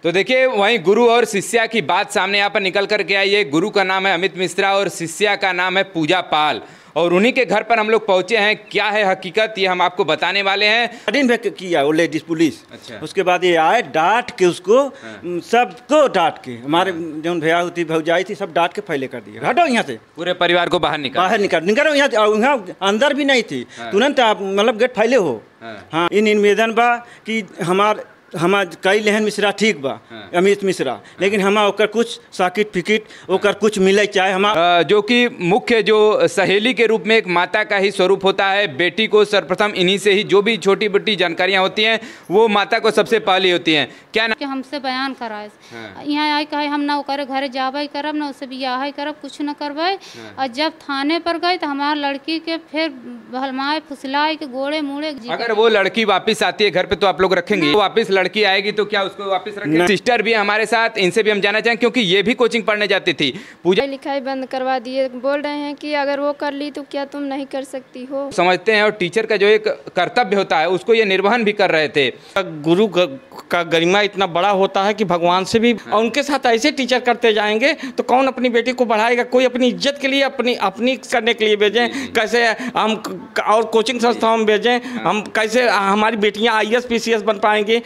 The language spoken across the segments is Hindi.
तो देखिए वहीं गुरु और शिष्या की बात सामने यहाँ पर निकल करके आई है। गुरु का नाम है अमित मिश्रा और शिष्या का नाम है पूजा पाल, और उन्हीं के घर पर हम लोग पहुंचे हैं। क्या है हकीकत ये हम आपको बताने वाले हैं। दिन में किया वो लेडीज पुलिस। अच्छा। उसके बाद ये आए डांट के उसको, सबको डांट के, हमारे जो भैया होती भौजाई थी सब डांट के फैले कर दिए, हटो यहाँ से, पूरे परिवार को बाहर निकालो यहाँ अंदर भी नहीं थी। तुरंत आप मतलब गेट फैले हो। हाँ, इन निवेदन बा कि हमार कई लेहन मिश्रा ठीक बा, अमित मिश्रा, लेकिन हम ओकर कुछ साकिट फिकिट ओकर कुछ मिले चाहे हम जो कि मुख्य जो सहेली के रूप में एक माता का ही स्वरूप होता है। बेटी को सर्वप्रथम इन्हीं से ही जो भी छोटी बड़ी जानकारियां होती हैं वो माता को सबसे पहली होती हैं। क्या ना हमसे बयान कराए यहाँ आई कहे हम ना करे घरे जाबे करब ना उससे बियाह करब कुछ न करबे। और जब थाने पर गए तो हमारे लड़की के फिर भलमाए फुसलाए के गोड़े मुड़े। अगर वो लड़की वापिस आती है घर पे तो आप लोग रखेंगे? वापिस लड़की आएगी तो क्या उसको वापस रखेंगे? सिस्टर भी हमारे साथ, इनसे भी हम जानना चाहें क्योंकि ये भी कोचिंग पढ़ने जाती थी। पूजा लिखाई बंद करवा दिए, बोल रहे हैं कि अगर वो कर ली तो क्या तुम नहीं कर सकती हो। समझते हैं और टीचर का जो एक कर्तव्य होता है उसको ये निर्वहन भी कर रहे थे। गुरु का गरिमा इतना बड़ा होता है कि भगवान से भी, और उनके साथ ऐसे टीचर करते जाएंगे तो कौन अपनी बेटी को बढ़ाएगा? कोई अपनी इज्जत के लिए अपनी करने के लिए भेजें, कैसे हम और कोचिंग संस्थाओं में भेजें, हम कैसे हमारी बेटियां IAS PCS बन पाएंगी?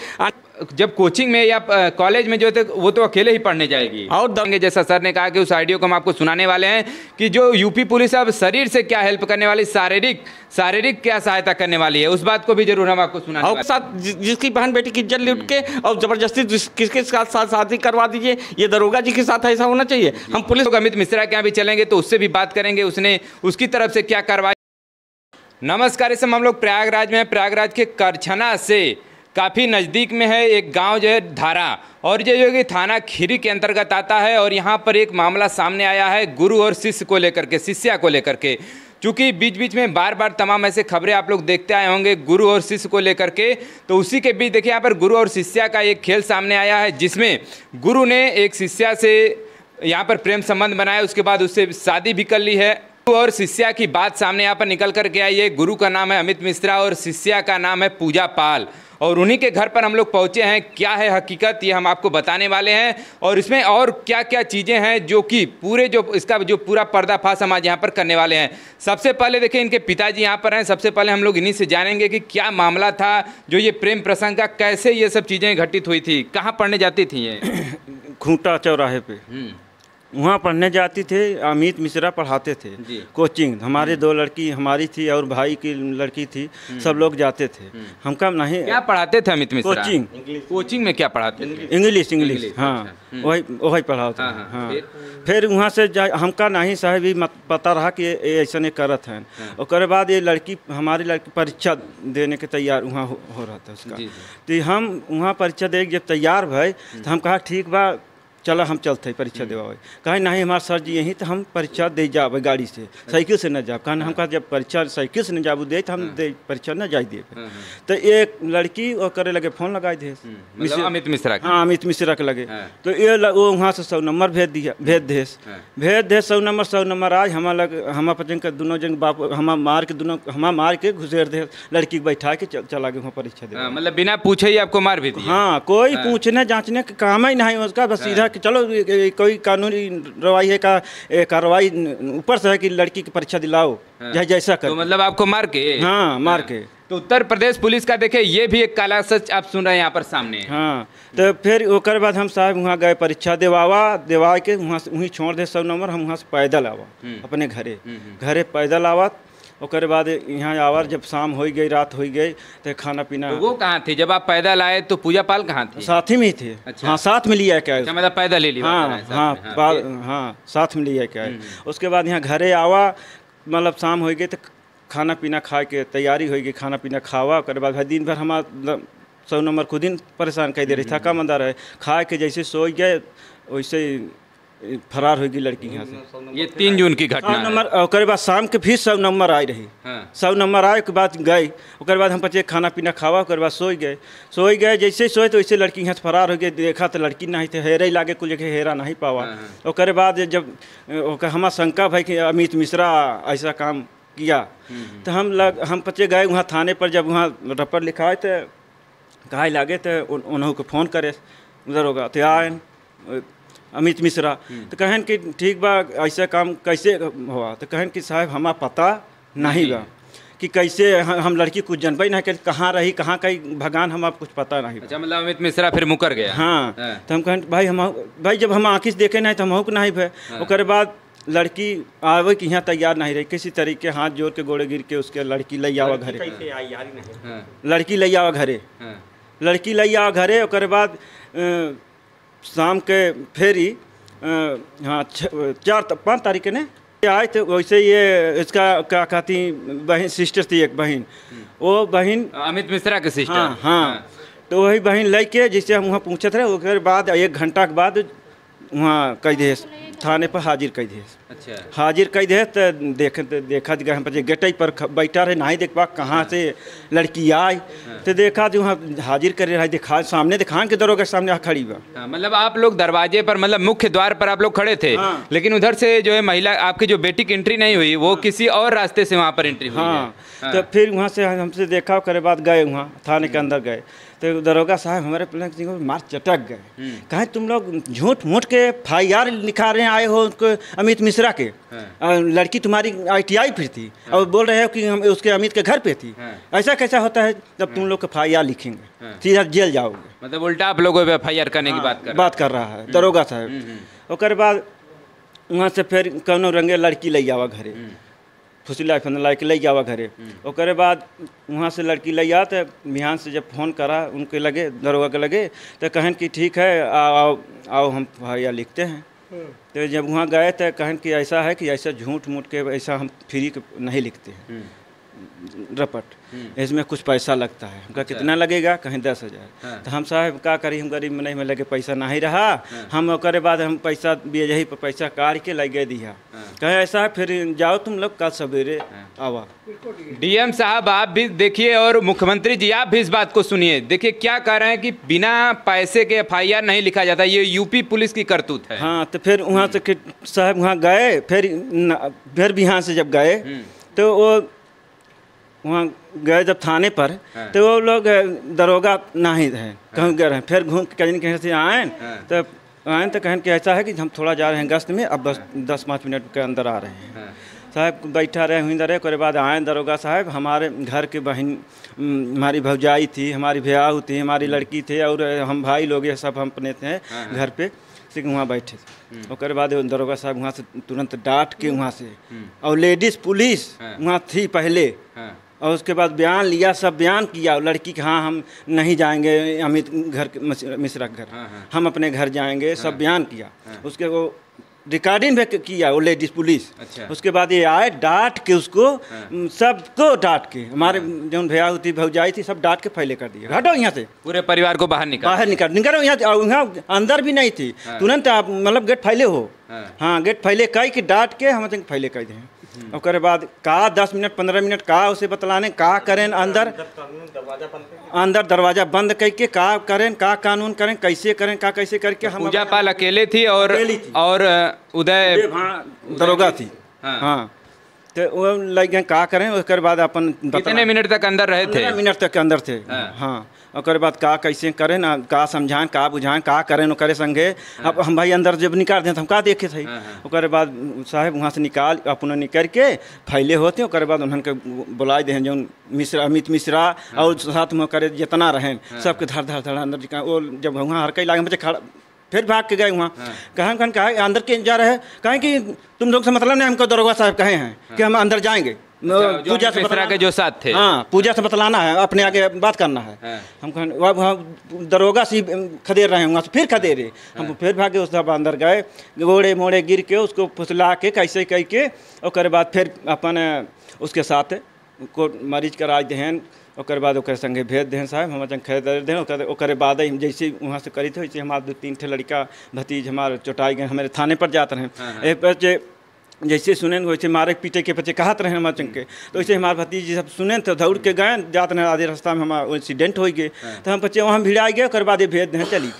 जब कोचिंग में या कॉलेज में जो थे वो तो अकेले ही पढ़ने जाएगी। और दंगे जैसा सर ने कहा कि उस आइडियो को हम आपको सुनाने वाले हैं कि जो यूपी पुलिस अब शरीर से क्या हेल्प करने वाली, शारीरिक क्या सहायता करने वाली है, उस बात को भी जरूर हम आपको सुनाने वाले हैं। साथ जिसकी बहन बेटी की इज्जत लूट के और जबरदस्ती किसके साथ शादी करवा दीजिए, ये दरोगा जी के साथ ऐसा होना चाहिए? हम पुलिस अमित मिश्रा के यहाँ भी चलेंगे तो उससे भी बात करेंगे, उसने उसकी तरफ से क्या कार्रवाई। नमस्कार, इस समय हम लोग प्रयागराज में हैं। प्रयागराज के करछना से काफ़ी नज़दीक में है एक गांव जो है धारा, और ये जो कि थाना खीरी के अंतर्गत आता है। और यहाँ पर एक मामला सामने आया है गुरु और शिष्य को लेकर के, शिष्या को लेकर के। चूँकि बीच बीच में बार बार तमाम ऐसे खबरें आप लोग देखते आए होंगे गुरु और शिष्य को लेकर के, तो उसी के बीच देखिए यहाँ पर गुरु और शिष्या का एक खेल सामने आया है जिसमें गुरु ने एक शिष्या से यहाँ पर प्रेम संबंध बनाया, उसके बाद उससे शादी भी कर ली है। गुरु और शिष्या की बात सामने यहाँ पर निकल करके आई है। गुरु का नाम है अमित मिश्रा और शिष्या का नाम है पूजा पाल, और उन्हीं के घर पर हम लोग पहुंचे हैं। क्या है हकीकत ये हम आपको बताने वाले हैं, और इसमें और क्या क्या चीज़ें हैं जो कि पूरे जो इसका जो पूरा पर्दाफाश हम आज यहाँ पर करने वाले हैं। सबसे पहले देखिए इनके पिताजी यहाँ पर हैं। सबसे पहले हम लोग इन्हीं से जानेंगे कि क्या मामला था जो ये प्रेम प्रसंग का, कैसे ये सब चीज़ें घटित हुई थी, कहाँ पढ़ने जाती थी ये? खूंटा चौराहे पे वहाँ पढ़ने जाती थे। अमित मिश्रा पढ़ाते थे कोचिंग। हमारे दो लड़की हमारी थी और भाई की लड़की थी, सब लोग जाते थे। हम कम नहीं। क्या पढ़ाते थे अमित मिश्रा? कोचिंग में क्या पढ़ाते थे? इंग्लिश। हाँ, वही पढ़ाते। हाँ, फिर वहाँ से हमका नहीं साहब ही पता रहा कि ऐसा नहीं करत हैं। और बाद ये लड़की, हमारी लड़की परीक्षा देने के तैयार वहाँ हो रहा था उसका। तो हम वहाँ परीक्षा दे जब तैयार भय तो हम कहा ठीक बा चलो हम चलते परीक्षा देवावे। कहे नहीं हमारे सर जी यहीं तो हम परीक्षा दे जावे गाड़ी से, साइकिल से न जा। कहना हम कहा जब परीक्षा साइकिल से न जाबू दे तो हम दे परीक्षा न जाए दिए। तो एक लड़की वो करे लगे फ़ोन लगाए थे अमित मिश्रा। हाँ, अमित मिश्रा के लगे। तो ये वो वहाँ से 100 नंबर भेज दे 100 नंबर आज हम पचन के दोनों जन बाप हम मार के घुसेर दे, लड़की को बैठा के चला गए वहाँ परीक्षा दे। मतलब बिना पूछे ही आपको मार भी दिया? हाँ, कोई पूछने जांचने का काम ही नहीं उसका, बस सीधा कि चलो कोई कानूनी रवाई है का कार्रवाई ऊपर से है कि लड़की की परीक्षा दिलाओ जैसा कर। तो मतलब आपको मार के? हाँ, मार के। तो उत्तर प्रदेश पुलिस का देखिए ये भी एक काला सच आप सुन रहे हैं यहाँ पर सामने। हाँ, तो फिर ओकर बाद हम साहब वहाँ गए परीक्षा देवा के वहाँ से वहीं छोड़ दे 100 नंबर। हम वहाँ से पैदल आवा अपने घरे पैदल आवा। ओकर बाद यहाँ आवर जब शाम हो गई, रात हो गई तो खाना पीना। तो वो कहाँ थे जब आप पैदल आए? तो पूजा पाल कहाँ थे? साथ ही में ही थे। अच्छा। हाँ, साथ में लिया क्या? अच्छा, मतलब पैदल ले लिया? हाँ, साथ में लिया क्या। उसके बाद यहाँ घरे आवा, मतलब शाम हो गई तो खाना पीना खा के तैयारी हो गई, खाना पीना खावा। ओकर बाद भाई दिन भर हमारा 100 नंबर खुद ही परेशान कर दे रही, थका मंदा रहे। खा के जैसे सो गए वैसे फरार हो गई लड़की यहाँ से। ये 3 जून की घटना है। नंबर ओकर बाद शाम के फिर 100 नंबर आई रही। 100 नंबर आए के बाद गए। ओकर बाद हम बच्चे खाना पीना खावा। ओकर बाद सोई गए जैसे सोए तो वैसे लड़की यहाँ से फरार हो गई। देखा तो लड़की नहीं थे, हेरे लागे कुल जगह हेरा नहीं पावा। ओकर बाद जब हमारा शंका भाई कि अमित मिश्रा ऐसा काम किया तो हम बच्चे गए वहाँ थाने पर। जब वहाँ रपट लिखाए तो कहा लागे तो उन्हों को फ़ोन करे दरोगा तो आए अमित मिश्रा तो कहन कि ठीक बा ऐसा काम कैसे हुआ तो कहन कि साहब हमारा पता नहीं बा कि कैसे हम लड़की कुछ जनबे नहीं कर कहाँ रही कहाँ कहीं भगवान हमारा कुछ पता नहीं। अच्छा, मतलब अमित मिश्रा फिर मुकर गया। हाँ तो हम कहन भाई जब हम आँखि से देखे नहीं तो हम को नहीं भे। उसके बाद लड़की आवे कि यहाँ तैयार नहीं रही, किसी तरीके हाथ जोड़ के गोड़े गिर के उसके लड़की ले आवा घरे, लड़की ले आवा घरे, लड़की ले आवा घरे। उसके बाद शाम के फेरी हाँ 4-5 तारीख ने आए थे। वैसे ये इसका क्या कहती बहन सिस्टर थी एक बहन, वो बहन अमित मिश्रा के सिस्टर। हाँ हाँ तो वही बहन लेके जिससे हम वहाँ पूछे थे उसके बाद 1 घंटा के बाद वहाँ कह दे थाने पर हाजिर कह दे। अच्छा, हाजिर कह दे तो देखा गए हम गेट पर बैठा रहे नहीं देख पा कहाँ से लड़की आई तो देखा जो वहाँ हाजिर करे रहा दिखा सामने दिखान के दरोगा सामने खड़ी बा। मतलब आप लोग दरवाजे पर मतलब मुख्य द्वार पर आप लोग खड़े थे। हाँ। लेकिन उधर से जो है महिला आपकी जो बेटी की एंट्री नहीं हुई वो किसी और रास्ते से वहाँ पर एंट्री हुई हाँ, है। तो फिर वहाँ से हमसे देखा करे बाद गए वहाँ थाने के अंदर गए तो दरोगा साहब हमारे प्लान मार चटक गए। कहें तुम लोग झूठ मूठ के FIR लिखा रहे आए हो उनको अमित मिश्रा के। लड़की तुम्हारी ITI फिर थी और बोल रहे हो कि हम उसके अमित के घर पे थी। ऐसा कैसा होता है जब तुम लोग FIR लिखेंगे सीधा जेल जाओगे। मतलब उल्टा आप लोगों पे FIR करने की बात कर रहा है दरोगा साहब। उसके बाद वहाँ से फिर कौनो रंगे लड़की ले आवा घरे, फुसला फंदला के ले जावा घरे। ओकरे बाद वहाँ से लड़की ले आ तो बिहान से जब फ़ोन करा उनके लगे दरोगा के लगे तो कहन कि ठीक है आओ आओ हम FIR लिखते हैं। तो जब वहाँ गए तो कहन कि ऐसा है कि ऐसा झूठ मूठ के ऐसा हम फ्री के नहीं लिखते हैं रपट, इसमें कुछ पैसा लगता है। हमका कितना लगेगा? कहीं 10,000। तो हम साहब क्या करी, हम गरीब में नहीं में लगे पैसा नहीं रहा। हम ओकरे बाद हम पैसा यही पर पैसा काट के लगे दिया। कहे ऐसा फिर जाओ तुम लोग कल सवेरे आवा। DM साहब आप भी देखिए और मुख्यमंत्री जी आप भी इस बात को सुनिए। देखिए क्या कह रहे हैं कि बिना पैसे के FIR नहीं लिखा जाता, ये यूपी पुलिस की करतूत है। हाँ तो फिर वहाँ से साहब वहाँ गए, फिर बिहार से जब गए तो वो वहाँ गए जब थाने पर तो वो लोग दरोगा नहीं है कहीं गए हैं। फिर घूम के कहीं से आए तो कहें कि ऐसा है कि हम थोड़ा जा रहे हैं गश्त में, अब 10-5 मिनट के अंदर आ रहे हैं। साहब बैठा रहे हुई रहे। उसके बाद आए दरोगा साहब, हमारे घर के बहन हमारी भौजाई थी, हमारी ब्याह थी, हमारी लड़की थे और हम भाई लोग ये सब हम अपने थे घर पे से वहाँ बैठे थे। उसके बाद दरोगा साहब वहाँ से तुरंत डांट के वहाँ से, और लेडीज़ पुलिस वहाँ थी पहले, और उसके बाद बयान लिया, सब बयान किया लड़की के हाँ हम नहीं जाएंगे अमित घर मिश्रा के घर, हम अपने घर जाएंगे, सब बयान किया। उसके वो रिकॉर्डिंग भी किया वो लेडीज पुलिस। अच्छा। उसके बाद ये आए डांट के उसको सबको डांट के, हमारे जो भैया होती भौजाई थी सब डांट के फैले कर दिया, हटो यहाँ से, पूरे परिवार को बाहर निकालो यहाँ अंदर भी नहीं थी। तुरंत आप मतलब गेट फैले हो। हाँ गेट फैले कई के डांट के हम फैले कर दें। उसके बाद का 10 मिनट 15 मिनट का उसे बतलाने का करें, अंदर दरवाजा बंद करके का करें, का कानून करें, कैसे करें, का कैसे करके। हम पूजा पाल अकेले थी और उदय दरोगा थी। हाँ तो वो लगे का करें। उसके बाद अपन कितने मिनट तक अंदर रहे थे? 15 मिनट तक अंदर थे। हाँ और बाद का कैसे करें ना, का समझाएं, का बुझाएं, का करें ओकरे संगे। अब हम भाई अंदर जब निकाल दें तो हम का देखे थे। उसके बाद साहब वहाँ से निकाल अपना निकल के फैले होते। उसके बाद उन्होंने बुलाए दे जो मिश्रा अमित मिश्रा और साथ में करे जितना रहें सबके धर धर धड़ अंदर। वो जब वहाँ हर कई लागे बच्चे खड़ा फिर भाग के गए वहाँ। कहें कहा अंदर के जा रहे, कहें कि तुम लोग से मतलब नहीं, हमको दरोगा साहब कहे हैं कि हम अंदर जाएंगे। पूजा से बतलाना के जो साथ थे। हाँ पूजा से बतलाना है, अपने आगे बात करना है। हम कहें वहाँ दरोगा से खदेड़ रहे हैं, वहाँ से फिर खदेड़े। हम फिर भागे उस सब अंदर गए, गोड़े मोड़े गिर के उसको फुसला के कैसे कह के। और बाद फिर अपन उसके साथ को मरीज कराए दें। और बाद ओकर संगे भेज दें साहब, हम खरीद दें। और बाद जैसे वहाँ से करी थे वैसे हमारे 2-3 ठे लड़का भतीज हमारे चोटाई गए, हमारे थाने पर जाते रहे। एक जैसे सुने वैसे मारे पीटे के पीछे कहत रहे हमारे चंके, तो वैसे हमारे भतीजी सब सुने तो दौड़ के गए, जाते रहे। आधे रास्ता में हमारा एक्सीडेंट हो गए तो हम बच्चे वहाँ भिड़ा गए। और बाद भेज दें चली।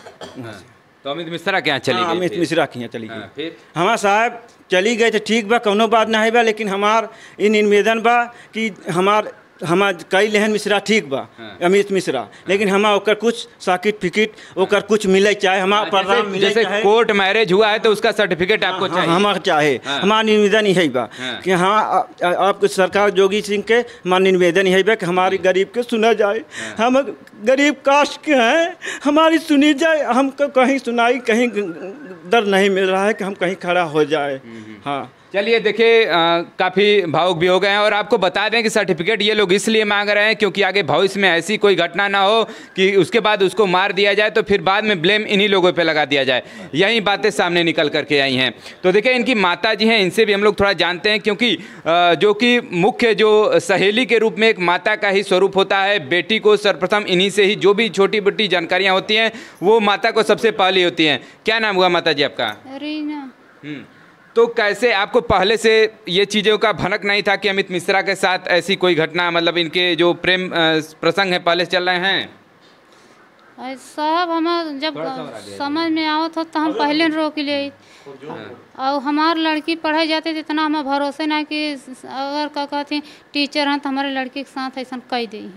तो अमित मिश्रा के यहाँ चली गई? अमित मिश्रा के यहाँ चली गई। हमारा साहब चली गई तो ठीक बा, कौनो बात नहीं बा, लेकिन हमार इन निवेदन बा कि हमार हमार कई लेहन मिश्रा ठीक बा, अमित मिश्रा, लेकिन हमार ओकर कुछ सर्टिफिकेट ओकर कुछ मिले चाहे, हमार परिणाम मिले जैसे चाहे, कोर्ट मैरिज हुआ है तो उसका सर्टिफिकेट आपको चाहिए। हमार चाहे, हमार निवेदन यही बा कि हाँ आपको सरकार योगी सिंह के हमार निवेदन यही बा कि हमारी गरीब के सुना जाए। हम गरीब कास्ट के हैं, हमारी सुनी जाए। हमको कहीं सुनाई, कहीं दर नहीं मिल रहा है कि हम कहीं खड़ा हो जाए। हाँ चलिए देखिए, काफ़ी भावुक भी हो गए हैं और आपको बता दें कि सर्टिफिकेट ये लोग इसलिए मांग रहे हैं क्योंकि आगे भविष्य में ऐसी कोई घटना ना हो कि उसके बाद उसको मार दिया जाए तो फिर बाद में ब्लेम इन्हीं लोगों पे लगा दिया जाए। यही बातें सामने निकल करके आई हैं। तो देखिए इनकी माता जी हैं, इनसे भी हम लोग थोड़ा जानते हैं क्योंकि जो कि मुख्य जो सहेली के रूप में एक माता का ही स्वरूप होता है। बेटी को सर्वप्रथम इन्हीं से ही जो भी छोटी मोटी जानकारियाँ होती हैं वो माता को सबसे पहले होती हैं। क्या नाम हुआ माता जी आपका? रीना। तो कैसे आपको पहले से ये चीज़ों का भनक नहीं था कि अमित मिश्रा के साथ ऐसी कोई घटना, मतलब इनके जो प्रेम प्रसंग है पहले चल रहे हैं? साहब हम जब समझ में आवत हो तो हम पहले रोक लिए और हमार लड़की पढ़े जाते थे, इतना हमें भरोसे ना कि अगर का कहती टीचर हैं तो हमारे लड़की के साथ ऐसा कह दी।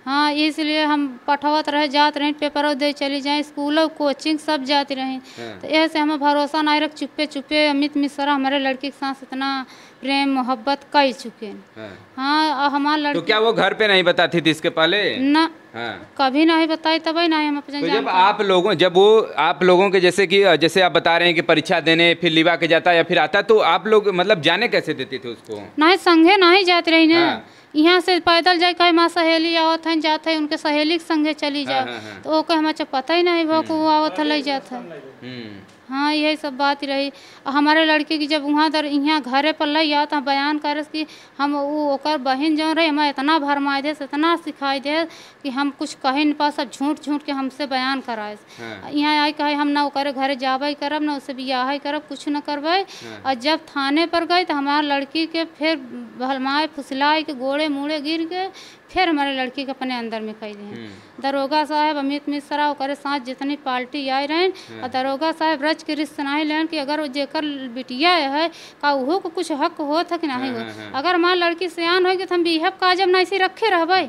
हाँ इसलिए हम पढ़ावत रहे, जाते रहे, पेपर दे चली जाए, स्कूल कोचिंग सब जाती रही। तो ऐसे हमें भरोसा नहीं रख, चुपे चुपे अमित मिश्रा हमारे लड़की के साथ इतना प्रेम मोहब्बत कर चुके। हाँ हमारे लड़की तो क्या वो घर पे नहीं बताती थी इसके पहले? ना कभी नहीं बताई, तभी नहीं हम अपने। तो जब वो आप लोगों के जैसे आप बता रहे हैं कि परीक्षा देने फिर लिवा के जाता या फिर आता, तो आप लोग मतलब जाने कैसे देते थे उसको? नहीं संगे नहीं जाते रही ना। यहाँ से पैदल जाए कहीं माँ सहेली आवत है जाते हैं, उनके सहेली के संगे चली जाओ। तो वो कहे हमें पता ही नहीं भो को वो आवत है ले जाता है। हाँ यही सब बात ही रही। हमारे लड़के की जब वहाँ दर यहाँ घरे पर ले आओ तो बयान करे कि हम वो ओकर बहन जो रही हमें इतना भरमाए दे, इतना सिखाई दे कि हम कुछ कहे नहीं पा, सब झूठ झूठ के हमसे बयान कराए। यहाँ आई कहे हम ना ओकरे घरे जाबे करब, ना उससे बियाह करब, कुछ न करबे। और जब थाने पर गए तो हमारे लड़की के फिर भलमाए फुसलाए के गोड़े मुड़े गिर गए, फिर हमारे लड़की के अपने अंदर में कह दिए। दरोगा साहब अमित मिश्रा ओकरे साथ जितनी पार्टी आए रहे और दरोगा साहब रच के रिश्ते नहीं लेन कि अगर जेकर बिटिया है का उहो को कुछ हक हो था कि नहीं हो। अगर हमारी लड़की सियान होगी तो हम बिहब काजब नहीं से रखे रहबे।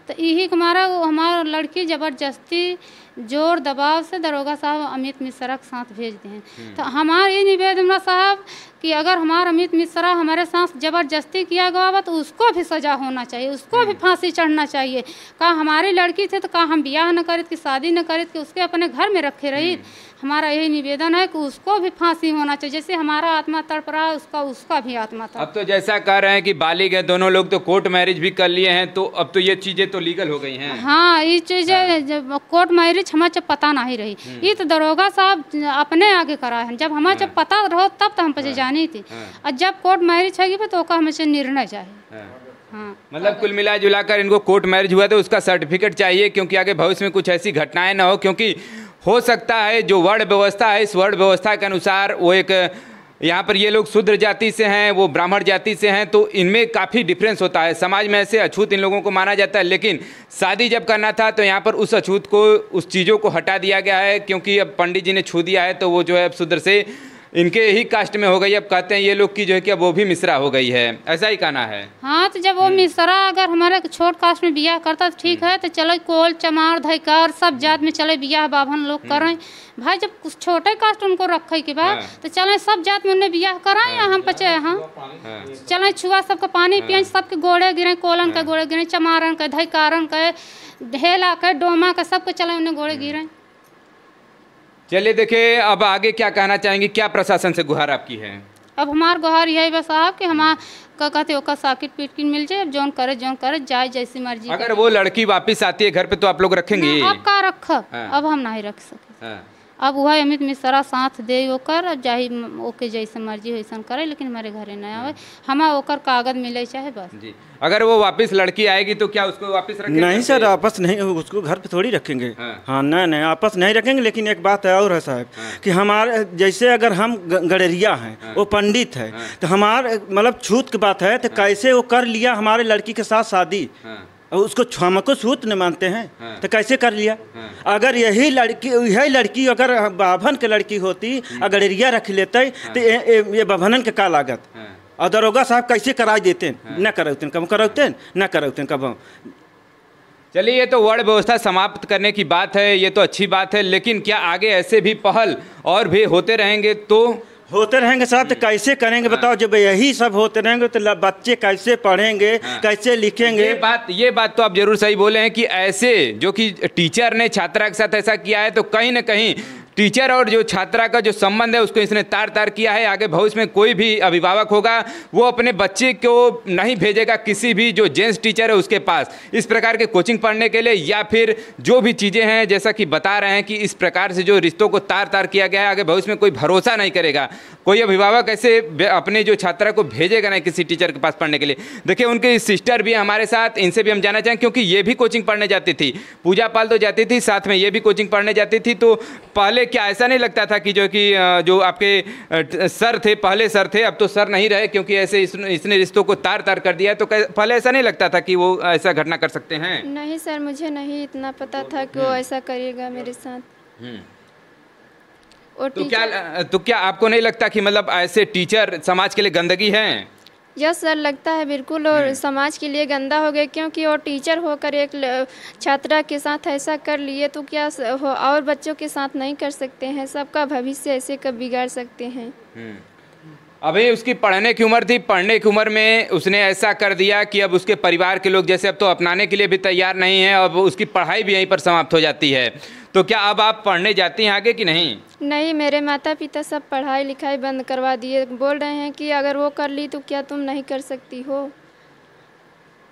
तो यही हमारा हमारा लड़की जबरदस्ती जोर दबाव से दरोगा साहब अमित मिश्रा के साथ भेज दें। तो हमारा ये निवेदन साहब कि अगर हमारा अमित मिश्रा हमारे साथ जबरदस्ती किया गया तो उसको भी सजा होना चाहिए, उसको भी फांसी चढ़ना चाहिए। का हमारी लड़की थे तो का हम ब्याह न करित कि शादी न करित कि उसके अपने घर में रखे रही। हमारा यही निवेदन है कि उसको भी फांसी होना चाहिए, जैसे हमारा आत्मा तड़प रहा है उसका भी आत्मा तड़प। अब तो जैसा कह रहे हैं कि बालिग है दोनों लोग, तो कोर्ट मैरिज भी कर लिए हैं, तो अब तो ये चीजें तो लीगल हो गई हैं। हाँ ये चीजें जब कोर्ट मैरिज हमें जब पता नहीं रही, ये तो दरोगा साहब अपने आगे कराए हैं। जब हमें जब पता रहो तब तो हम पे जानी थी, और जब कोर्ट मैरिज होगी तो हमें से निर्णय चाहिए। हाँ मतलब कुल मिला जुलाकर इनको कोर्ट मैरिज हुआ तो उसका सर्टिफिकेट चाहिए, क्योंकि आगे भविष्य में कुछ ऐसी घटनाएं ना हो। क्योंकि हो सकता है जो वर्ण व्यवस्था है, इस वर्ण व्यवस्था के अनुसार वो एक यहाँ पर ये लोग शूद्र जाति से हैं, वो ब्राह्मण जाति से हैं, तो इनमें काफ़ी डिफरेंस होता है। समाज में ऐसे अछूत इन लोगों को माना जाता है, लेकिन शादी जब करना था तो यहाँ पर उस अछूत को, उस चीज़ों को हटा दिया गया है, क्योंकि अब पंडित जी ने छू दिया है तो वो जो है अब शूद्र से इनके ही कास्ट में हो गई। अब कहते हैं ये लोग की जो है कि अब वो भी मिश्रा हो गई है, ऐसा ही कहना है। हाँ तो जब वो मिश्रा अगर हमारे छोट कास्ट में बियाह करता तो ठीक है, तो चलो कोल चमार धैकार सब जात में चले बियाह बाभन लोग करें। भाई जब कुछ छोटे कास्ट उनको रखे के बाद तो चले सब जात में उन्हें बियाह कराएं या हम पचे। हाँ चले छुआ सबका पानी पिए, सबके गोड़े गिरे, कोलन के गोड़े गिरे, चमारन के धैकारन के ढेला के डोमा के सबके चले उन्हें गोड़े गिरे। चलिए देखिए अब आगे क्या कहना चाहेंगे, क्या प्रशासन से गुहार आपकी है? अब हमार गुहार यही बस साहब कि हमारा का कहते ओका साकिट पीटकिन मिल जाए, अब जोन करे जाए जैसी मर्जी। अगर वो लड़की वापस आती है घर पे तो आप लोग रखेंगे? अब का रख अब हम नहीं रख सके। अब वह अमित मिश्रा साथ दे ओकर, अब जाही ओके जैसे मर्जी वैसा करे, लेकिन हमारे घरे न आवे, हमारा ओकर कागज मिले चाहे बस। जी अगर वो वापस लड़की आएगी तो क्या उसको वापस रखेंगे? नहीं सर वापस नहीं, उसको घर पे थोड़ी रखेंगे। हाँ नहीं वापस नहीं रखेंगे, लेकिन एक बात है और है साहब कि हमारे जैसे अगर हम गडरिया हैं, वो पंडित है, तो हमारे मतलब छूत की बात है, तो कैसे वो कर लिया हमारे लड़की के साथ शादी, उसको हमको छूत न मानते हैं तो कैसे कर लिया? अगर यही लड़की अगर बाभन के लड़की होती, अगर एरिया रख लेते तो ये बाभनन के का लागत, और दरोगा साहब कैसे कराई देते हैं, न कराते कब कराते न कराते कब। चलिए, ये तो वर्ण व्यवस्था समाप्त करने की बात है, ये तो अच्छी बात है, लेकिन क्या आगे ऐसे भी पहल और भी होते रहेंगे? तो होते रहेंगे साहब, तो कैसे करेंगे बताओ? जब यही सब होते रहेंगे तो बच्चे कैसे पढ़ेंगे, कैसे लिखेंगे? ये बात तो आप जरूर सही बोले हैं कि ऐसे जो कि टीचर ने छात्रा के साथ ऐसा किया है, तो कहीं ना कहीं टीचर और जो छात्रा का जो संबंध है उसको इसने तार तार किया है। आगे भविष्य में कोई भी अभिभावक होगा वो अपने बच्चे को नहीं भेजेगा किसी भी जो जेंट्स टीचर है उसके पास इस प्रकार के कोचिंग पढ़ने के लिए, या फिर जो भी चीज़ें हैं जैसा कि बता रहे हैं कि इस प्रकार से जो रिश्तों को तार तार किया गया है, आगे भविष्य में कोई भरोसा नहीं करेगा। कोई अभिभावक ऐसे अपने जो छात्रा को भेजेगा नहीं किसी टीचर के पास पढ़ने के लिए। देखिए, उनके सिस्टर भी हमारे साथ, इनसे भी हम जानना चाहें, क्योंकि ये भी कोचिंग पढ़ने जाती थी। पूजा पाल तो जाती थी, साथ में ये भी कोचिंग पढ़ने जाती थी। तो पहले क्या ऐसा नहीं लगता था कि जो आपके सर थे, पहले सर थे, अब तो सर नहीं रहे क्योंकि ऐसे इसने रिश्तों को तार तार कर दिया, तो पहले ऐसा नहीं लगता था कि वो ऐसा घटना कर सकते हैं? नहीं सर, मुझे नहीं इतना पता था कि वो ऐसा करेगा मेरे साथ। तो क्या आपको नहीं लगता कि मतलब ऐसे टीचर समाज के लिए गंदगी हैं? यस सर, लगता है बिल्कुल, और समाज के लिए गंदा हो गया, क्योंकि वो टीचर होकर एक छात्रा के साथ ऐसा कर लिए तो क्या और बच्चों के साथ नहीं कर सकते हैं? सबका भविष्य ऐसे कब बिगाड़ सकते हैं? अभी उसकी पढ़ने की उम्र थी, पढ़ने की उम्र में उसने ऐसा कर दिया कि अब उसके परिवार के लोग जैसे अब तो अपनाने के लिए भी तैयार नहीं है, अब उसकी पढ़ाई भी यहीं पर समाप्त हो जाती है। तो क्या अब आप पढ़ने जाती हैं आगे कि नहीं? नहीं, मेरे माता पिता सब पढ़ाई लिखाई बंद करवा दिए, बोल रहे हैं कि अगर वो कर ली तो क्या तुम नहीं कर सकती हो?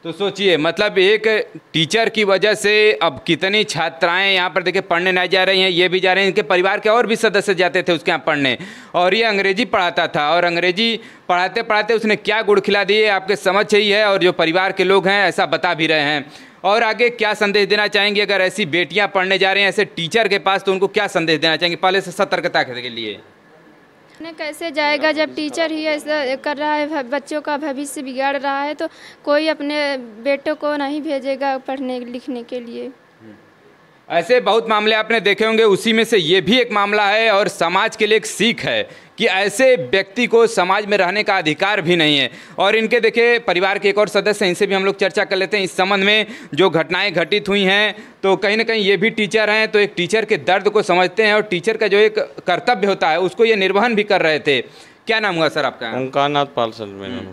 तो सोचिए, मतलब एक टीचर की वजह से अब कितनी छात्राएं यहाँ पर देखिए पढ़ने नहीं जा रही हैं, ये भी जा रहे हैं, इनके परिवार के और भी सदस्य जाते थे उसके यहाँ पढ़ने, और ये अंग्रेजी पढ़ाता था, और अंग्रेजी पढ़ाते पढ़ाते उसने क्या गुड़ खिला दिए आपके समझ ही है, और जो परिवार के लोग हैं ऐसा बता भी रहे हैं। और आगे क्या संदेश देना चाहेंगे अगर ऐसी बेटियाँ पढ़ने जा रही हैं ऐसे टीचर के पास, तो उनको क्या संदेश देना चाहेंगे पहले से सतर्कता के लिए? कैसे जाएगा जब टीचर ही ऐसा कर रहा है, बच्चों का भविष्य बिगाड़ रहा है, तो कोई अपने बेटों को नहीं भेजेगा पढ़ने लिखने के लिए। ऐसे बहुत मामले आपने देखे होंगे, उसी में से ये भी एक मामला है, और समाज के लिए एक सीख है कि ऐसे व्यक्ति को समाज में रहने का अधिकार भी नहीं है। और इनके देखिए परिवार के एक और सदस्य हैं, इनसे भी हम लोग चर्चा कर लेते हैं इस संबंध में जो घटनाएं घटित हुई हैं। तो कहीं ना कहीं ये भी टीचर हैं, तो एक टीचर के दर्द को समझते हैं, और टीचर का जो एक कर्तव्य होता है उसको ये निर्वहन भी कर रहे थे। क्या नाम हुआ सर आपका? ओंकारनाथ पाल सर मेरा नाम।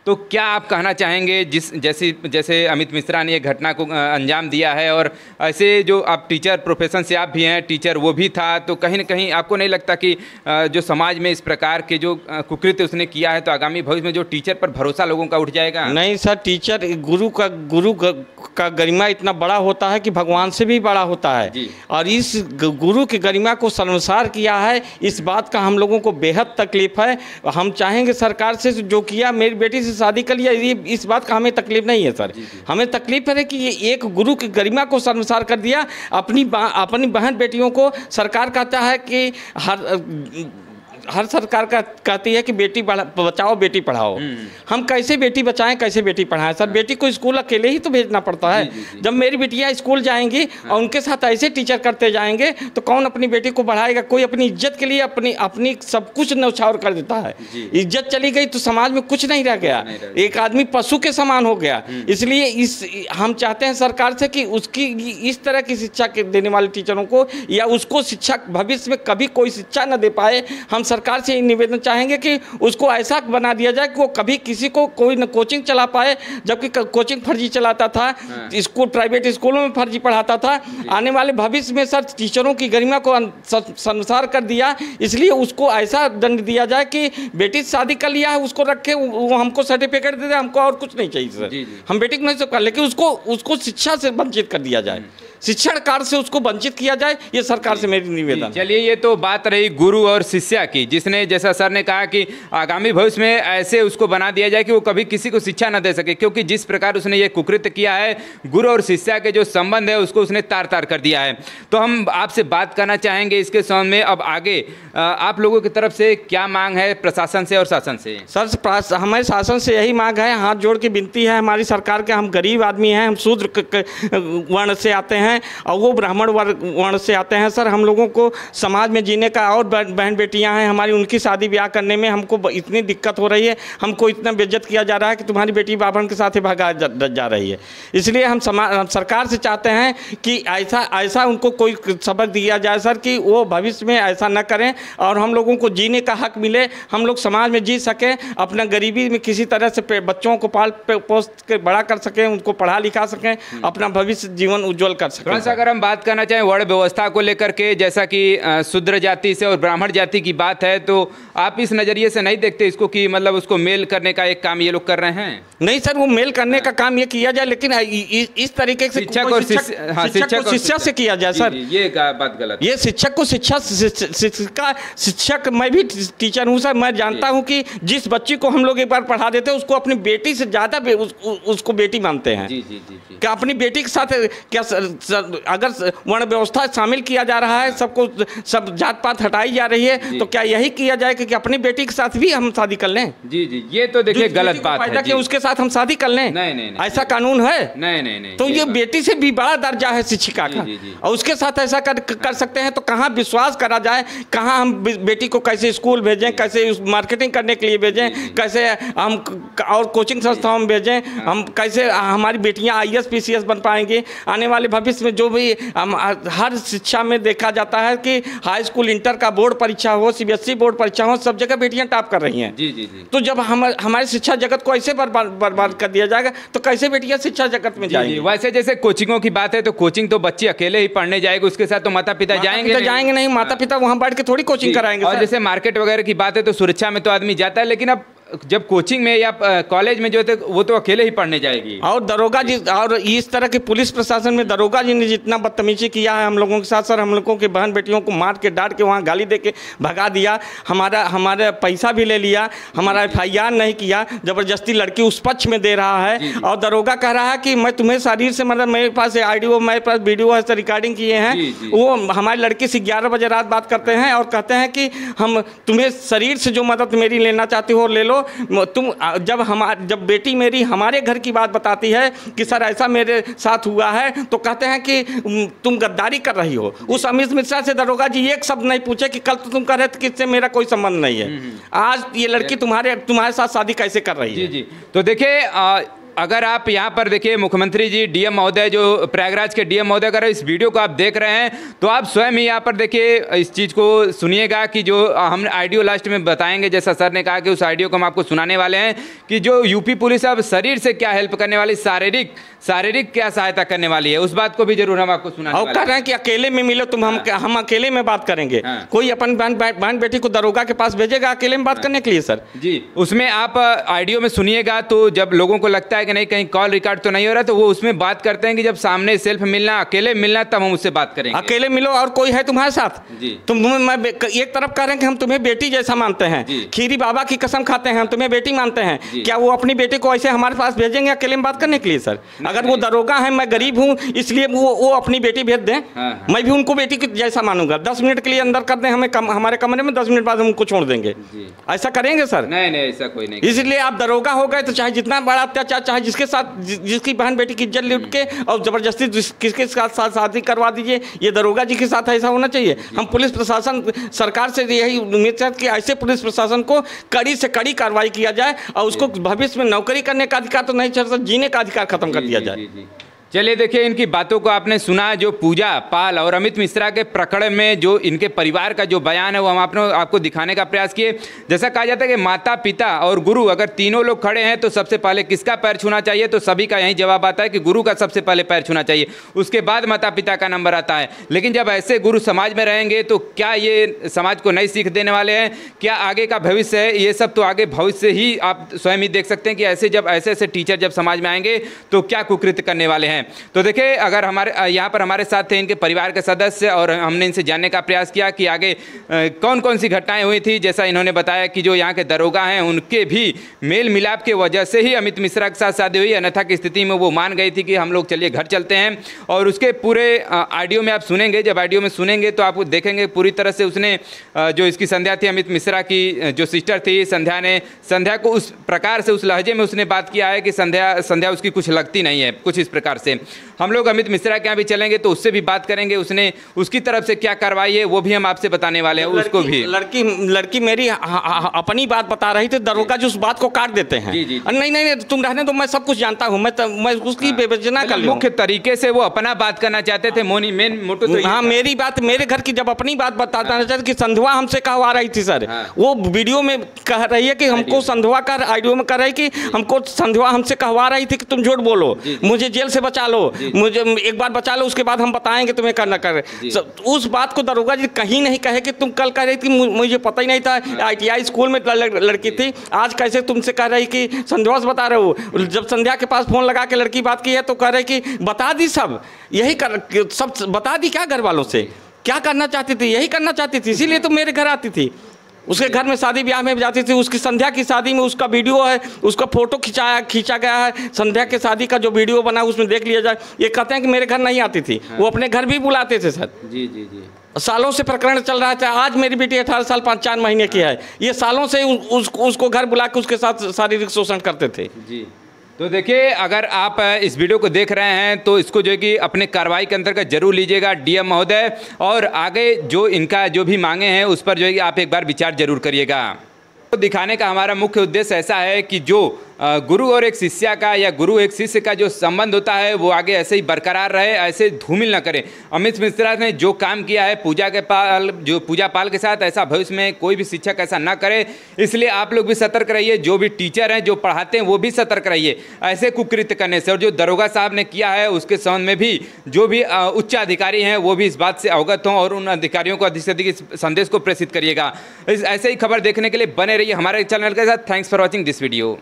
तो क्या आप कहना चाहेंगे जैसे अमित मिश्रा ने ये घटना को अंजाम दिया है, और ऐसे जो आप टीचर प्रोफेशन से आप भी हैं, टीचर वो भी था, तो कहीं ना कहीं आपको नहीं लगता कि जो समाज में इस प्रकार के जो कुकृत्य उसने किया है तो आगामी भविष्य में जो टीचर पर भरोसा लोगों का उठ जाएगा? नहीं सर, टीचर गुरु का गरिमा इतना बड़ा होता है कि भगवान से भी बड़ा होता है, और इस गुरु की गरिमा को शर्मसार किया है, इस बात का हम लोगों को बेहद तकलीफ है। हम चाहेंगे सरकार से जो किया, मेरी बेटी से शादी कर लिया, ये इस बात का हमें तकलीफ नहीं है सर। हमें तकलीफ है कि ये एक गुरु की गरिमा को शर्मसार कर दिया। अपनी बहन बेटियों को सरकार कहता है कि हर सरकार का कहती है कि बेटी बचाओ बेटी पढ़ाओ। हम कैसे बेटी बचाएं, कैसे बेटी पढ़ाएं सर? बेटी को स्कूल अकेले ही तो भेजना पड़ता है। जब मेरी बेटियां स्कूल जाएंगी और उनके साथ ऐसे टीचर करते जाएंगे तो कौन अपनी बेटी को बढ़ाएगा? कोई अपनी इज्जत के लिए अपनी सब कुछ न्यौछावर कर देता है। इज्जत चली गई तो समाज में कुछ नहीं रह गया, एक आदमी पशु के समान हो गया। इसलिए हम चाहते हैं सरकार से कि उसकी इस तरह की शिक्षा देने वाले टीचरों को, या उसको शिक्षा भविष्य में कभी कोई शिक्षा न दे पाए, हम सरकार से निवेदन चाहेंगे कि उसको ऐसा बना दिया जाए कि वो कभी किसी को कोई न कोचिंग चला पाए, जबकि कोचिंग फर्जी चलाता था, स्कूल प्राइवेट स्कूलों में फर्जी पढ़ाता था। आने वाले भविष्य में सर टीचरों की गरिमा को शर्मसार कर दिया, इसलिए उसको ऐसा दंड दिया जाए कि बेटी शादी कर लिया है उसको रखे, वो हमको सर्टिफिकेट दे दे, हमको और कुछ नहीं चाहिए सर। हम बेटी को नहीं सब कर, लेकिन उसको शिक्षा से वंचित कर दिया जाए, शिक्षण कार्य से उसको वंचित किया जाए, ये सरकार से मेरी निवेदन। चलिए, ये तो बात रही गुरु और शिष्या की, जिसने जैसा सर ने कहा कि आगामी भविष्य में ऐसे उसको बना दिया जाए कि वो कभी किसी को शिक्षा न दे सके, क्योंकि जिस प्रकार उसने ये कुकृत्य किया है, गुरु और शिष्या के जो संबंध है उसको उसने तार तार कर दिया है। तो हम आपसे बात करना चाहेंगे इसके संबंध में, अब आगे आप लोगों की तरफ से क्या मांग है प्रशासन से और शासन से? सर, हमारे शासन से यही मांग है, हाथ जोड़ के विनती है हमारी सरकार के, हम गरीब आदमी हैं, हम शूद्र वर्ण से आते हैं, हैं और वो ब्राह्मण वर्ण से आते हैं। सर हम लोगों को समाज में जीने का, और बहन बेटियां हैं हमारी, उनकी शादी ब्याह करने में हमको इतनी दिक्कत हो रही है, हमको इतना बेइज्जत किया जा रहा है कि तुम्हारी बेटी ब्राह्मण के साथ ही भागा जा रही है। इसलिए हम सरकार से चाहते हैं कि ऐसा उनको कोई सबक दिया जाए सर, कि वो भविष्य में ऐसा न करें और हम लोगों को जीने का हक मिले, हम लोग समाज में जी सकें, अपना गरीबी में किसी तरह से बच्चों को पाल पोस के बड़ा कर सकें, उनको पढ़ा लिखा सकें, अपना भविष्य जीवन उज्जवल कर सकें। थोड़ा सा अगर हम बात करना चाहें वर्ण व्यवस्था को लेकर के, जैसा कि शूद्र जाति से और ब्राह्मण जाति की बात है, तो आप इस नज़रिए से नहीं देखते इसको कि मतलब उसको मेल करने का एक काम ये लोग कर रहे हैं? नहीं सर, वो मेल करने का काम ये किया जाए, लेकिन इस तरीके से शिक्षक को शिक्षा से किया जाए सर, ये बात गलत। ये शिक्षक को शिक्षक मैं भी टीचर हूँ सर, मैं जानता हूँ कि जिस बच्ची को हम लोग एक बार पढ़ा देते हैं उसको अपनी बेटी से ज़्यादा उसको बेटी मानते हैं। जी जी जी जी। क्या अपनी बेटी के साथ क्या अगर वर्ण व्यवस्था शामिल किया जा रहा है, सबको सब जात पात हटाई जा रही है, तो क्या यही किया जाए कि अपनी बेटी के साथ भी हम शादी कर लें? जी जी, ये तो देखिए गलत बात है कि उसके साथ हम शादी कर लें। नहीं, ऐसा कानून है? नहीं। तो ये बेटी से भी बड़ा दर्जा है शिक्षिका का, और उसके साथ ऐसा कर सकते हैं, तो कहाँ विश्वास करा जाए, कहाँ हम बेटी को कैसे स्कूल भेजें, कैसे मार्केटिंग करने के लिए भेजें, कैसे हम और कोचिंग संस्थाओं में भेजें, हम कैसे हमारी बेटियां IAS PCS बन पाएंगी आने वाले भविष्य में। जो भी हर शिक्षा में देखा जाता है कि हाई स्कूल इंटर का बोर्ड परीक्षा हो, CBSE बोर्ड परीक्षा हो, सब जगह बेटियां टॉप कर रही हैं। जी। तो जब हमारे शिक्षा जगत को ऐसे बर्बाद कर दिया जाएगा तो कैसे बेटियां शिक्षा जगत में जाएंगी? वैसे जैसे कोचिंगों की बात है, तो कोचिंग तो बच्चे अकेले ही पढ़ने जाएंगे, उसके साथ तो माता पिता जाएंगे नहीं, माता पिता वहाँ बैठ के थोड़ी कोचिंग कराएंगे। और जैसे मार्केट वगैरह की बात है तो सुरक्षा में तो आदमी जाता है, लेकिन अब जब कोचिंग में या कॉलेज में जो थे वो तो अकेले ही पढ़ने जाएगी। और दरोगा जी, और इस तरह के पुलिस प्रशासन में दरोगा जी ने जितना बदतमीजी किया है हम लोगों के साथ सर, हम लोगों के बहन बेटियों को मार के डांट के वहाँ गाली दे के भगा दिया, हमारा पैसा भी ले लिया, हमारा FIR नहीं किया, जबरदस्ती लड़की उस पक्ष में दे रहा है। और दरोगा कह रहा है कि मैं तुम्हें शरीर से, मतलब मेरे पास ऑडियो, मेरे पास वीडियो है, रिकॉर्डिंग किए हैं। वो हमारी लड़की से 11 बजे रात बात करते हैं और कहते हैं कि हम तुम्हें शरीर से जो मदद मेरी लेना चाहती हो ले लो। तुम जब बेटी मेरी हमारे घर की बात बताती है कि सर ऐसा मेरे साथ हुआ है, तो कहते हैं कि तुम गद्दारी कर रही हो। उस अमित मिश्रा से दरोगा जी एक शब्द नहीं पूछे कि कल तो तुम कह रहे थे कि इससे मेरा कोई संबंध नहीं है, आज ये लड़की तुम्हारे साथ शादी कैसे कर रही है? जी। तो देखिए, अगर आप यहाँ पर देखिए मुख्यमंत्री जी, DM महोदय, जो प्रयागराज के DM महोदय, अगर इस वीडियो को आप देख रहे हैं तो आप स्वयं ही यहाँ पर देखिए इस चीज़ को सुनिएगा कि जो हम ऑडियो लास्ट में बताएंगे, जैसा सर ने कहा कि उस ऑडियो को हम आपको सुनाने वाले हैं कि जो यूपी पुलिस अब शरीर से क्या हेल्प करने वाली, शारीरिक क्या सहायता करने वाली है, उस बात को भी जरूर हम आपको सुनाने वाले हैं। कह रहे हैं कि अकेले में मिलो तुम, हम अकेले में बात करेंगे। कोई अपन बहन बेटी को दरोगा के पास भेजेगा अकेले में बात करने के लिए सर? जी, उसमें आप ऑडियो में सुनिएगा तो जब लोगों को लगता है कि नहीं कहीं कॉल रिकॉर्ड तो नहीं हो रहा, तो वो उसमें बात करते हैं कि जब सामने सेल्फ मिलना, अकेले मिलना, तब हम उससे बात करेंगे। अकेले मिलो और कोई है तुम्हारे साथ? जी। मैं एक तरफ कह रहे हैं कि हम तुम्हें बेटी जैसा मानते हैं, खीरी बाबा की कसम खाते हैं, हम तुम्हें बेटी मानते हैं, क्या वो अपनी बेटी को ऐसे हमारे पास भेजेंगे अकेले में बात करने के लिए सर? अगर वो दरोगा है, मैं गरीब हूँ इसलिए वो अपनी बेटी भेज दें, मैं भी उनको बेटी जैसा मानूंगा। 10 मिनट के लिए अंदर कर दें हमें हमारे कमरे में, 10 मिनट बाद हम उनको छोड़ देंगे, ऐसा करेंगे सर? नहीं, ऐसा कोई नहीं। इसलिए आप दरोगा हो गए तो चाहे जितना बड़ा अत्याचार, चाहे जिसके साथ जिसकी बहन बेटी की इज्जत लूट के और जबरदस्ती किसके साथ शादी करवा दीजिए, ये दरोगा जी के साथ ऐसा होना चाहिए? हम पुलिस प्रशासन, सरकार से यही उम्मीद है कि ऐसे पुलिस प्रशासन को कड़ी से कड़ी कार्रवाई किया जाए और उसको भविष्य में नौकरी करने का अधिकार तो नहीं चलता, जीने का अधिकार खत्म कर दिया जाए। चलिए देखिए, इनकी बातों को आपने सुना। जो पूजा पाल और अमित मिश्रा के प्रकरण में जो इनके परिवार का जो बयान है वो हम आपको दिखाने का प्रयास किए। जैसा कहा जाता है कि माता पिता और गुरु अगर तीनों लोग खड़े हैं तो सबसे पहले किसका पैर छूना चाहिए, तो सभी का यही जवाब आता है कि गुरु का सबसे पहले पैर छूना चाहिए, उसके बाद माता पिता का नंबर आता है। लेकिन जब ऐसे गुरु समाज में रहेंगे तो क्या ये समाज को नई सीख देने वाले हैं? क्या आगे का भविष्य है? ये सब तो आगे भविष्य ही आप स्वयं ही देख सकते हैं कि ऐसे टीचर जब समाज में आएंगे तो क्या कुकृत्य करने वाले हैं। तो देखिए, अगर यहाँ पर हमारे साथ थे इनके परिवार के सदस्य और हमने इनसे जानने का प्रयास किया कि आगे कौन कौन सी घटनाएं हुई थी। जैसा इन्होंने बताया कि जो यहाँ के दरोगा हैं उनके भी मेल मिलाप के वजह से ही अमित मिश्रा के साथ शादी हुई, अन्यथा की स्थिति में वो मान गई थी कि हम लोग चलिए घर चलते हैं। और उसके पूरे ऑडियो में आप सुनेंगे, जब ऑडियो में सुनेंगे तो आप देखेंगे पूरी तरह से उसने जो इसकी संध्या थी, अमित मिश्रा की जो सिस्टर थी संध्या को उस प्रकार से, उस लहजे में उसने बात किया है कि संध्या उसकी कुछ लगती नहीं है, कुछ इस प्रकार से। हम लोग अमित मिश्रा के यहाँ भी चलेंगे तो उससे भी बात करेंगे, उसने उसकी तरफ से क्या कार्रवाई है वो भी हम आपसे बताने वाले हैं। उसको भी लड़की मेरी अपनी बात बता रही थी, दरोगा जी उस बात को काट देते हैं। नहीं तुम रहने दो, मैं सब कुछ जानता हूँ, मैं उसकी विवेचना कर लूँ। मुख्य तरीके से वो अपना बात करना चाहते थे, मेन मोटो तो हाँ मेरी बात, मेरे घर की जब अपनी बात बताना चाहते कि संधवा हमसे कहवा रही थी सर, वो वीडियो में कह रही है कि हमको संधवा कर, ऑडियो में कह रही कि हमको संधवा हमसे कहवा रही थी कि तुम झूठ बोलो, मुझे जेल से बचा लो, मुझे एक बार बचा लो, उसके बाद हम बताएंगे तुम्हें करना कर। उस बात को दरोगा जी कहीं नहीं कहे कि तुम कल कह रही थी मुझे पता ही नहीं था, ITI स्कूल में लड़की थी, आज कैसे तुमसे कह रही कि संध्या से बता रहे हो। जब संध्या के पास फोन लगा के लड़की बात की है तो कह रहे कि बता दी, सब यही सब बता दी, क्या घर वालों से क्या करना चाहती थी, यही करना चाहती थी, इसीलिए तो मेरे घर आती थी। उसके घर में शादी ब्याह में जाती थी, उसकी संध्या की शादी में उसका वीडियो है, उसका फोटो खींचा गया है, संध्या के शादी का जो वीडियो बना उसमें देख लिया जाए। ये कहते हैं कि मेरे घर नहीं आती थी, वो अपने घर भी बुलाते थे सर। जी सालों से प्रकरण चल रहा था। आज मेरी बेटी 18 साल 5-4 महीने की है, ये सालों से उसको घर बुला के उसके साथ शारीरिक शोषण करते थे। जी तो देखिए, अगर आप इस वीडियो को देख रहे हैं तो इसको जो है कि अपने कार्रवाई के अंतर्गत जरूर लीजिएगा DM महोदय, और आगे जो इनका जो भी मांगे हैं उस पर जो है कि आप एक बार विचार जरूर करिएगा। तो दिखाने का हमारा मुख्य उद्देश्य ऐसा है कि जो गुरु और एक शिष्या का या गुरु एक शिष्य का जो संबंध होता है वो आगे ऐसे ही बरकरार रहे, ऐसे धूमिल न करें। अमित मिश्रा ने जो काम किया है पूजा पाल के साथ, ऐसा भविष्य में कोई भी शिक्षक ऐसा ना करे। इसलिए आप लोग भी सतर्क रहिए, जो भी टीचर हैं जो पढ़ाते हैं वो भी सतर्क रहिए ऐसे कुकृत्य करने से। और जो दरोगा साहब ने किया है उसके संबंध में भी जो भी उच्च अधिकारी हैं वो भी इस बात से अवगत हों और उन अधिकारियों को अधिक से अधिक इस संदेश को प्रेषित करिएगा। ऐसे ही खबर देखने के लिए बने रहिए हमारे चैनल के साथ। Thanks for watching this video.